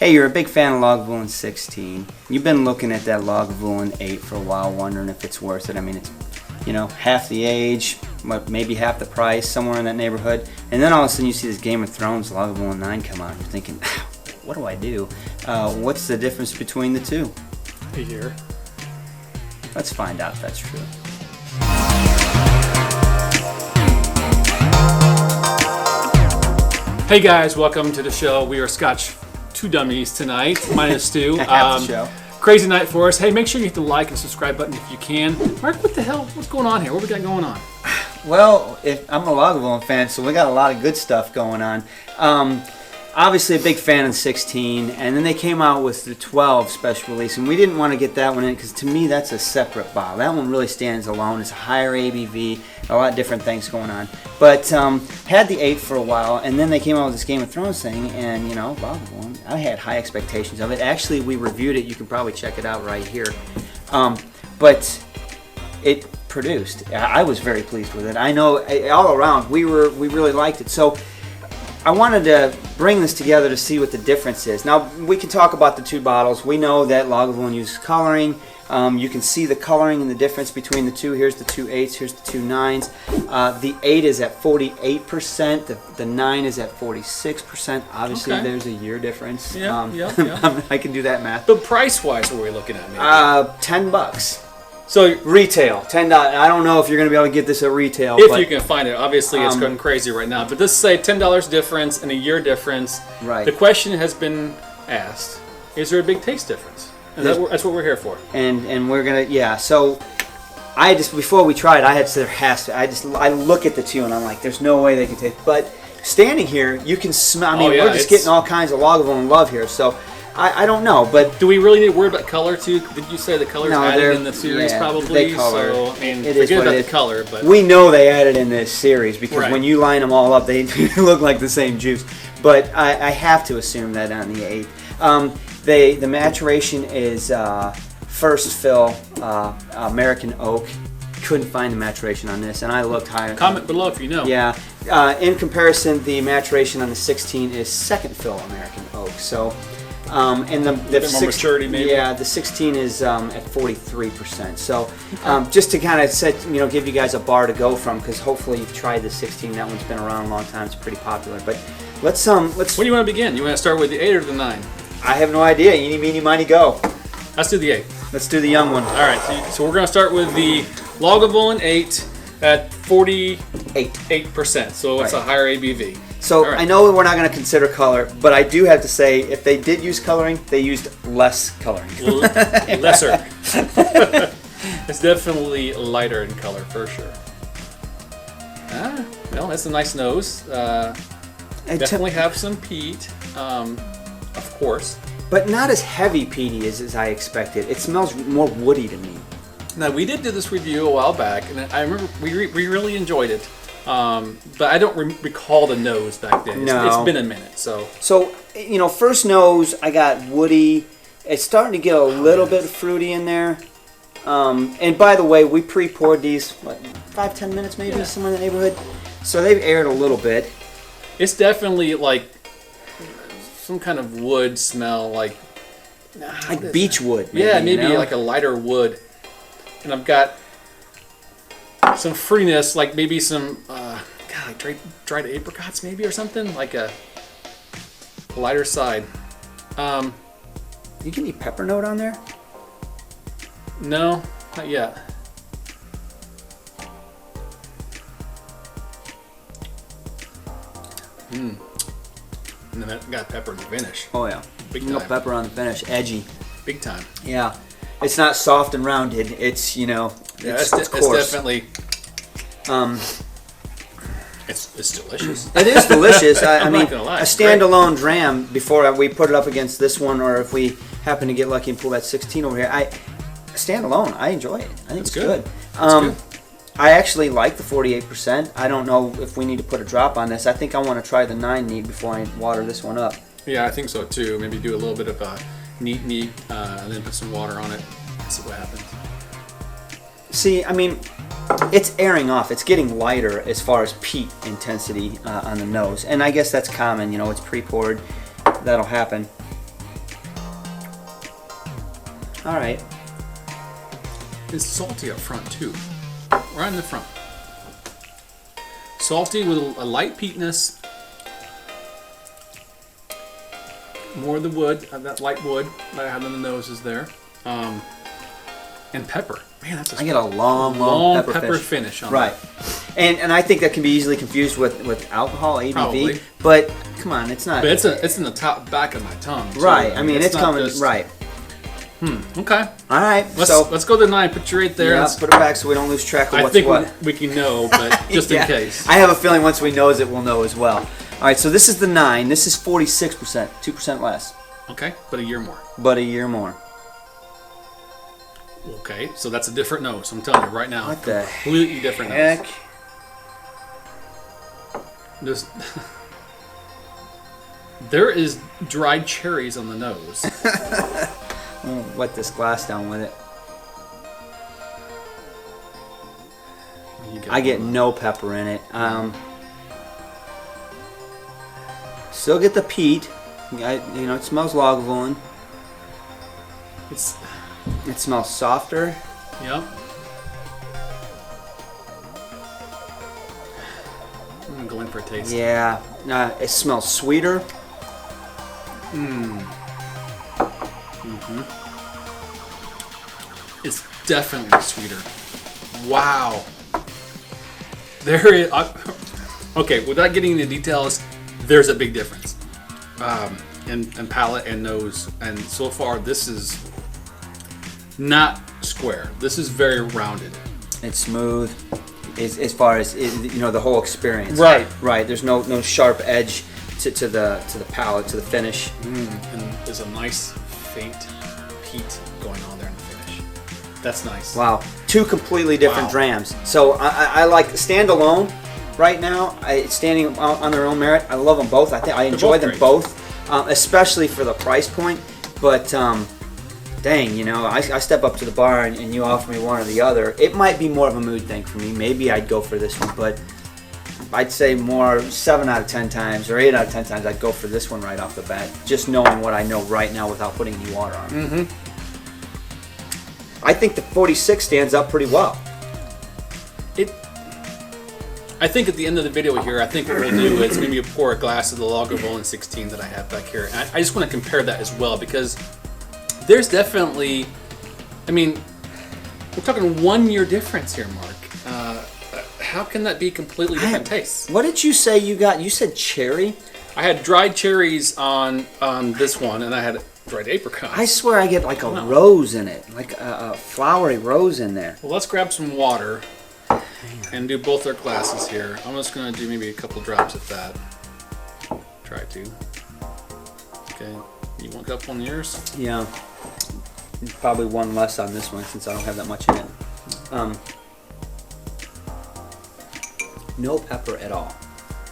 Hey, you're a big fan of Lagavulin 16. You've been looking at that Lagavulin 8 for a while, wondering if it's worth it. I mean, it's, half the age, maybe half the price, somewhere in that neighborhood. And then all of a sudden you see this Game of Thrones Lagavulin 9 come out. You're thinking, what do I do? What's the difference between the two? A year. Let's find out if that's true. Hey guys, welcome to the show. We are Scotch, two dummies tonight. Minus Stu. Half the show. Crazy night for us. Hey, make sure you hit the like and subscribe button if you can. Mark, what the hell? What's going on here? What we got going on? Well, I'm a Lagavulin fan, so we got a lot of good stuff going on. Obviously a big fan of 16, and then they came out with the 12 special release, and we didn't want to get that one in because to me that's a separate bottle. That one really stands alone. It's a higher ABV, a lot of different things going on. But had the 8 for a while, and then they came out with this Game of Thrones thing, and Lagavulin, I had high expectations of it. Actually, we reviewed it. You can probably check it out right here. But it produced. I was very pleased with it. I know all around we really liked it. So I wanted to bring this together to see what the difference is. Now, we can talk about the two bottles. We know that Lagavulin uses coloring. You can see the coloring and the difference between the two. Here's the two 8s, here's the two 9s. The 8 is at 48%, the 9 is at 46%. Obviously, Okay. There's a year difference. Yeah. I can do that math. But price-wise, what are we looking at? Maybe? $10. So Retail, $10. I don't know if you're going to be able to get this at retail. if but you can find it, obviously it's going crazy right now. But let's say $10 difference and a year difference. Right. The question has been asked: is there a big taste difference? And that's what we're here for. And we're gonna So I just before we tried, I had to I look at the two and I'm like, there's no way they can taste. But standing here, you can smell. I mean, we're just getting all kinds of Lagavulin love here. So I don't know, but do we really need to worry about color too? Did you say the color's added in the series? Probably. They color. So I mean, it forget about the color, but we know they added in this series because when you line them all up, they look like the same juice. But I have to assume that on the 8. The maturation is first fill American oak. Couldn't find the maturation on this, and I looked higher. Comment below if you know. Yeah. In comparison, the maturation on the 16 is second fill American oak. So. And the more maturity, maybe. Yeah, the 16 is at 43%. So, just to kind of give you guys a bar to go from, because hopefully you've tried the 16. That one's been around a long time. It's pretty popular. But let's. Where do you want to begin? You want to start with the 8 or the 9? I have no idea. Eeny, meeny, miny, go. Let's do the 8. Let's do the young one. All right. So we're going to start with the Lagavulin 8 at 48%. So it's a higher ABV. So I know we're not going to consider color, but I do have to say, if they did use coloring, they used less coloring. Lesser. It's definitely lighter in color, for sure. Well, that's a nice nose. Definitely have some peat, of course. But not as heavy peaty as I expected. It smells more woody to me. Now, we did do this review a while back, and I remember we really enjoyed it. But I don't recall the nose back then. No. It's been a minute, so. So, first nose, I got woody. It's starting to get a little bit fruity in there. And by the way, we pre-poured these, 5-10 minutes maybe, somewhere in the neighborhood. So they've aired a little bit. It's definitely like some kind of wood smell, like beech wood. Maybe, yeah, maybe like a lighter wood. And I've got some fruitiness, like maybe some like dried apricots, maybe, or something, like a lighter side. You get any pepper note on there? No, not yet. And then that got pepper in the finish. Oh yeah, Big no time. pepper on the finish, edgy. Big time. Yeah, it's not soft and rounded. It's it's coarse. It's definitely. It's delicious. It is delicious. I mean, not gonna lie, a it's standalone dram before we put it up against this one, or if we happen to get lucky and pull that 16 over here, standalone, I enjoy it. I think it's good. Good. I actually like the 48%. I don't know if we need to put a drop on this. I think I want to try the 9 neat before I water this one up. Yeah, I think so too. Maybe do a little bit of a neat, and then put some water on it. See what happens. See, I mean, it's airing off. It's getting lighter as far as peat intensity on the nose. And I guess that's common. It's pre-poured. That'll happen. All right. It's salty up front too, right in the front. Salty with a light peatness. More of the wood, that light wood that I had on the nose is there. And pepper. Man, that's I get a long pepper finish on right. that. And I think that can be easily confused with alcohol, ABV. Probably. But come on, it's not. But it's in the back of my tongue. Too. Right. I mean, it's not coming. just, right. Okay. All right. Let's go to the 9. Put you right there. Yeah, put it back so we don't lose track of I what's think what. we can know, but just in case. I have a feeling once we knows it, we'll know as well. All right. So this is the 9. This is 46%, 2% less. Okay, but a year more. But a year more. Okay, so that's a different nose. I'm telling you right now. What the completely different heck? nose. There is dried cherries on the nose. I'll wet this glass down with it. I get no pepper in it. Still get the peat. It smells Lagavulin. It smells softer. Yep. I'm gonna go in for a taste. Yeah. It smells sweeter. It's definitely sweeter. Wow. There is. Okay, without getting into details, there's a big difference in palate and nose. And so far, this is not square. This is very rounded. It's smooth. As far as the whole experience. Right. Right. There's no sharp edge to the palate, to the finish. And there's a nice faint peat going on there in the finish. That's nice. Wow. 2 completely different drams. So I like standalone right now. Standing on their own merit. I love them both. I think I enjoy them both, especially for the price point. But dang, I step up to the bar and you offer me one or the other. It might be more of a mood thing for me. Maybe I'd go for this one, but I'd say more 7 out of 10 times or 8 out of 10 times I'd go for this one right off the bat, just knowing what I know right now without putting any water on it. I think the 46 stands up pretty well. I think at the end of the video here, I think what we'll do is maybe pour a glass of the Lagavulin 16 that I have back here. And I just want to compare that as well because there's definitely, we're talking 1 year difference here, Mark. How can that be completely different tastes? What did you say you got? You said cherry? I had dried cherries on this one, and I had dried apricots. I swear I get like a rose in it, like a flowery rose in there. Well, let's grab some water and do both our glasses here. I'm just going to do maybe a couple drops of that. Try to. Okay. You want a couple on yours? Yeah. Probably one less on this one since I don't have that much in it. No pepper at all.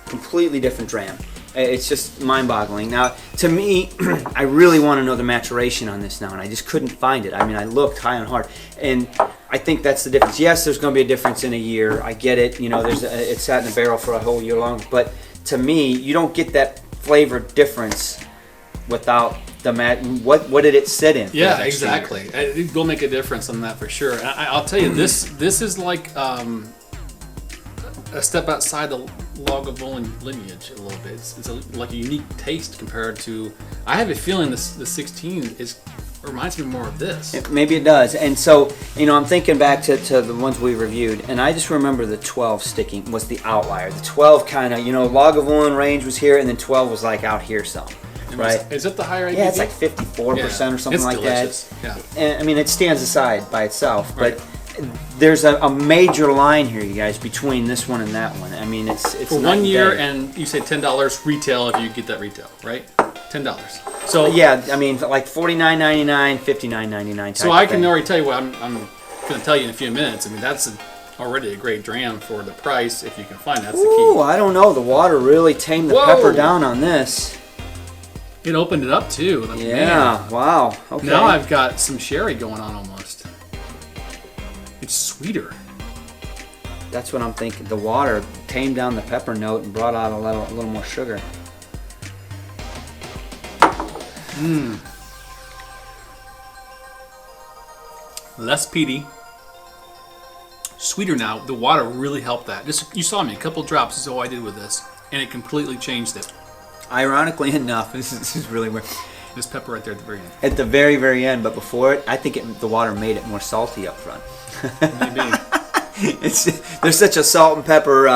Completely different dram. It's just mind-boggling. Now, to me, I really want to know the maturation on this now, and I just couldn't find it. I looked high and hard, and I think that's the difference. Yes, there's going to be a difference in a year. I get it. It's sat in the barrel for a whole year long, but to me, you don't get that flavor difference without the what did it sit in? Yeah, exactly. It will make a difference on that for sure. And I'll tell you, this is like a step outside the Lagavulin lineage a little bit. It's like a unique taste compared to. I have a feeling the 16 reminds me more of this. Maybe it does. And so, I'm thinking back to the ones we reviewed, and I just remember the 12 sticking was the outlier. The 12 kind of, Lagavulin range was here, and then 12 was like out here some. Right? Is it the higher ABV? Yeah, it's like 54% or something like delicious. That. Yeah. And it stands aside by itself, but there's a major line here, you guys, between this one and that one. It's for 1 year, and you say $10 retail if you get that retail, right? $10. So yeah, like $49.99, $59.99. So I can already tell you what I'm going to tell you in a few minutes. That's already a great dram for the price if you can find. That's the key. Ooh, I don't know. The water really tamed the pepper down on this. It opened it up too. Like, yeah. Man. Wow. Okay. Now I've got some sherry going on almost. It's sweeter. That's what I'm thinking. The water tamed down the pepper note and brought out a little more sugar. less peaty, sweeter now. The water really helped that. Just you saw me, a couple drops is all I did with this, and it completely changed it. Ironically enough, this is really weird. This pepper right there at the very end. At the very, very end, but before it, I think the water made it more salty up front. Maybe. There's such a salt and pepper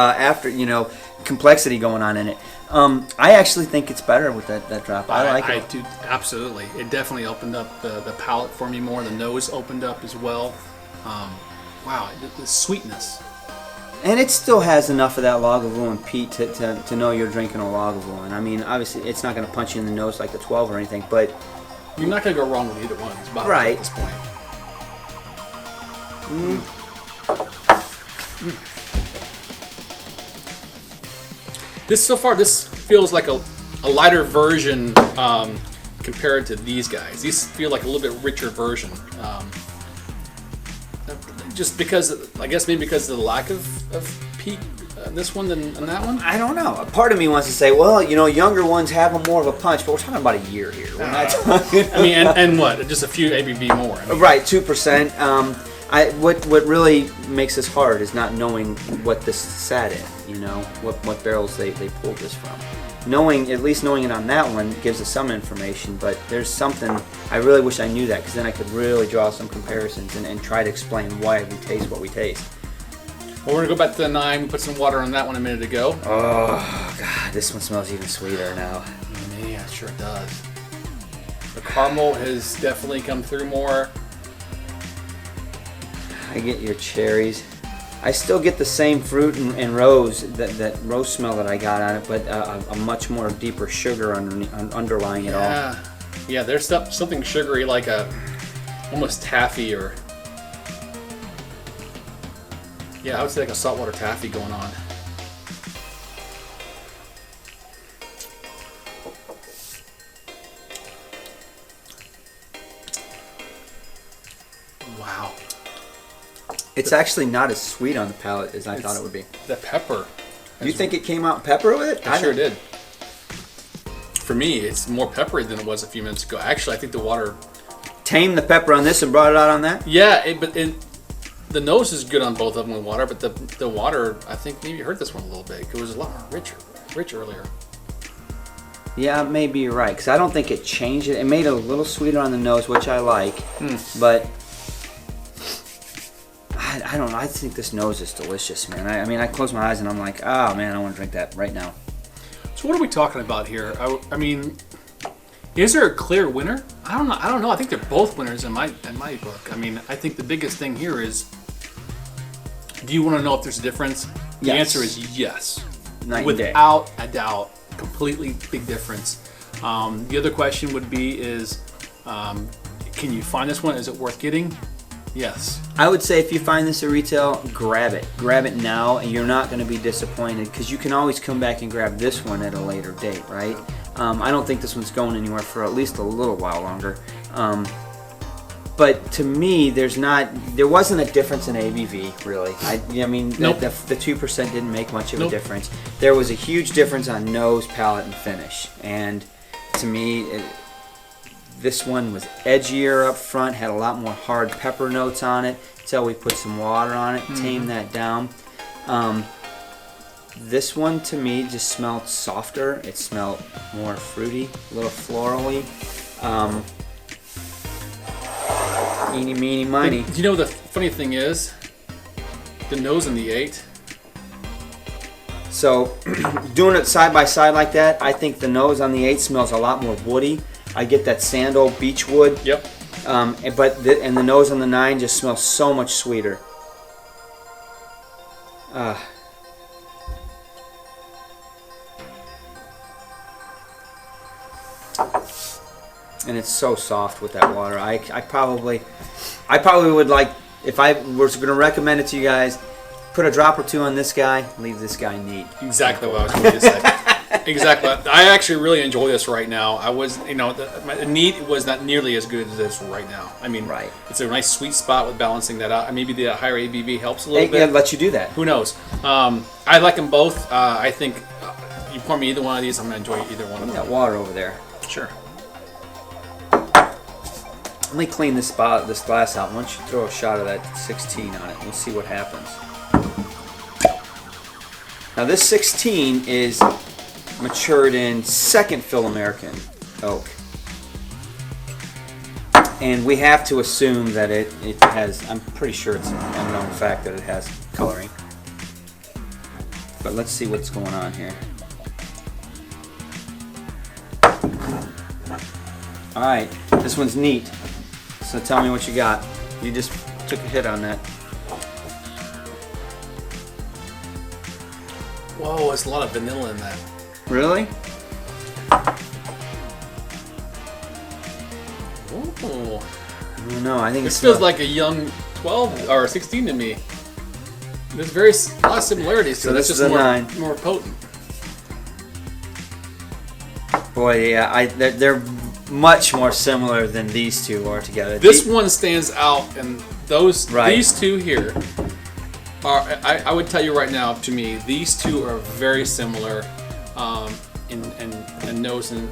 complexity going on in it. I actually think it's better with that drop. I like it. I do, absolutely. It definitely opened up the palate for me more. The nose opened up as well. Wow, the sweetness. And it still has enough of that Lagavulin peat to know you're drinking a Lagavulin. I mean, obviously, it's not going to punch you in the nose like the 12 or anything, but... You're not going to go wrong with either one. It's about right. At this point. This feels like a lighter version compared to these guys. These feel like a little bit richer version. Just because, I guess maybe because of the lack of peat in this one than in that one? I don't know. A part of me wants to say, well, younger ones have more of a punch, but we're talking about a year here. We're not talking... I mean, and what? Just a few ABV more. I mean. Right, 2%. What really makes this hard is not knowing what this sat in, what barrels they pulled this from. At least knowing it on that one gives us some information, but there's something, I really wish I knew that, because then I could really draw some comparisons and try to explain why we taste what we taste. Well, we're going to go back to the 9, we put some water on that one a minute ago. Oh, God, this one smells even sweeter now. Yeah, it sure does. The caramel has definitely come through more. I get your cherries. I still get the same fruit and rose, that rose smell that I got on it, but a much more deeper sugar underlying it all. Yeah, there's something sugary, like almost taffy, or I would say like a saltwater taffy going on. Wow. It's actually not as sweet on the palate as I thought it would be. The pepper. You think it came out pepper with it? I sure did. For me, it's more peppery than it was a few minutes ago. Actually, I think the water... Tamed the pepper on this and brought it out on that? Yeah, but the nose is good on both of them with water, but the water, I think maybe you heard this one a little bit. It was a lot more rich earlier. Yeah, maybe you're right, because I don't think it changed it. It made it a little sweeter on the nose, which I like, but... I don't know. I think this nose is delicious, man. I mean, I close my eyes and I'm like, oh man, I want to drink that right now. So what are we talking about here? I mean, is there a clear winner? I don't know. I think they're both winners in my book. I mean, I think the biggest thing here is, do you want to know if there's a difference? The answer is yes. Night and day. Without a doubt, completely big difference. The other question would be is, can you find this one? Is it worth getting? Yes. I would say if you find this at retail, grab it. Grab it now, and you're not going to be disappointed, because you can always come back and grab this one at a later date, right? I don't think this one's going anywhere for at least a little while longer. But to me, there wasn't a difference in ABV, really. I mean, nope. the 2% didn't make much of a difference. There was a huge difference on nose, palate, and finish. And to me, this one was edgier up front, had a lot more hard pepper notes on it until we put some water on it, tamed that down. This one to me just smelled softer. It smelled more fruity, a little florally. Eeny, meeny, miny. Do you know the funny thing is? The nose in the 8. So, doing it side by side like that, I think the nose on the 8 smells a lot more woody. I get that sandal beech wood. Yep. And the nose on the 9 just smells so much sweeter. And it's so soft with that water. I probably would like, if I was going to recommend it to you guys, put a drop or two on this guy, leave this guy neat. Exactly what I was going to say. Exactly. I actually really enjoy this right now. I was, the neat was not nearly as good as this right now. I mean, right. It's a nice sweet spot with balancing that out. Maybe the higher ABV helps a little bit. Yeah, let you do that. Who knows? I like them both. I think you pour me either one of these, I'm going to enjoy either one of them. That water over there. Sure. Let me clean this glass out. Why don't you throw a shot of that 16 on it? We'll see what happens. Now this 16 is matured in second fill American oak. And we have to assume that it has, I'm pretty sure it's an unknown fact that it has coloring. But let's see what's going on here. Alright, this one's neat. So tell me what you got. You just took a hit on that. Whoa, there's a lot of vanilla in that. Really? Oh. I don't know. I think This feels like a young 12 or 16 to me. There's a lot of similarities to it. That's this just is a 9. more potent. Boy, yeah, they're much more similar than these two are together. This one stands out, and these two here are. I would tell you right now, to me, these two are very similar in nose and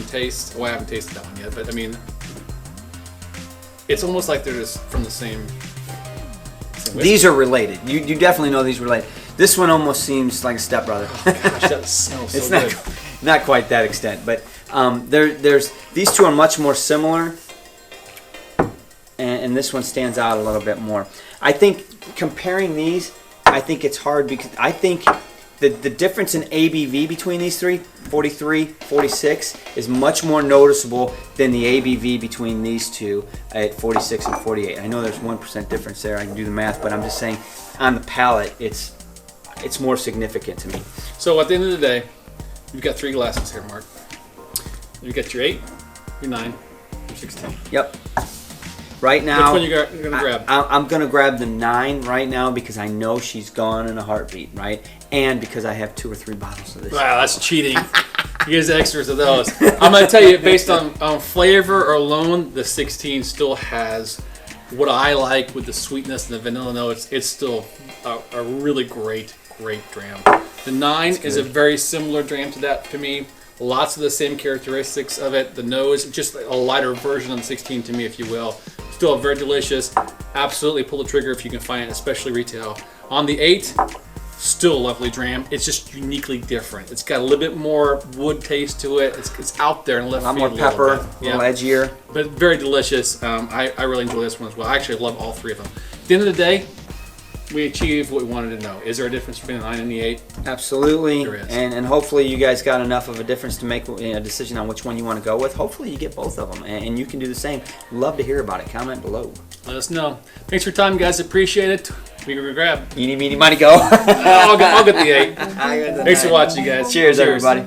taste. Well, I haven't tasted that one yet, but I mean, it's almost like they're just from the same These are related. You definitely know these are related. This one almost seems like a stepbrother. Oh gosh, that smells so It's good. not quite that extent, but there's these two are much more similar, and this one stands out a little bit more. I think comparing these, I think it's hard because I think the difference in ABV between these three, 43, 46, is much more noticeable than the ABV between these two at 46 and 48. I know there's 1% difference there. I can do the math, but I'm just saying on the palate, it's more significant to me. So at the end of the day, you've got 3 glasses here, Mark. You've got your 8, your 9, your 16. Yep. Right now, which one you're going to grab? I'm going to grab the 9 right now because I know she's gone in a heartbeat, right? And because I have 2 or 3 bottles of this. Wow, that's cheating. You get extras of those. I'm going to tell you, based on flavor alone, the 16 still has what I like with the sweetness and the vanilla notes. It's still a really great dram. The 9 is a very similar dram to that to me. Lots of the same characteristics of it. The nose, just a lighter version of the 16 to me, if you will. Still very delicious. Absolutely pull the trigger if you can find it, especially retail. On the 8, still a lovely dram. It's just uniquely different. It's got a little bit more wood taste to it. It's out there and left A lot more pepper, a little edgier. But very delicious. I really enjoy this one as well. I actually love all 3 of them. At the end of the day, we achieved what we wanted to know. Is there a difference between the 9 and the 8? Absolutely. There is. And hopefully you guys got enough of a difference to make a decision on which one you want to go with. Hopefully you get both of them, and you can do the same. Love to hear about it. Comment below. Let us know. Thanks for your time, guys. Appreciate it. We can grab. Eeny, meeny, miny, go. I'll get the 8. I got the Thanks for 9. watching, guys. Cheers, everybody.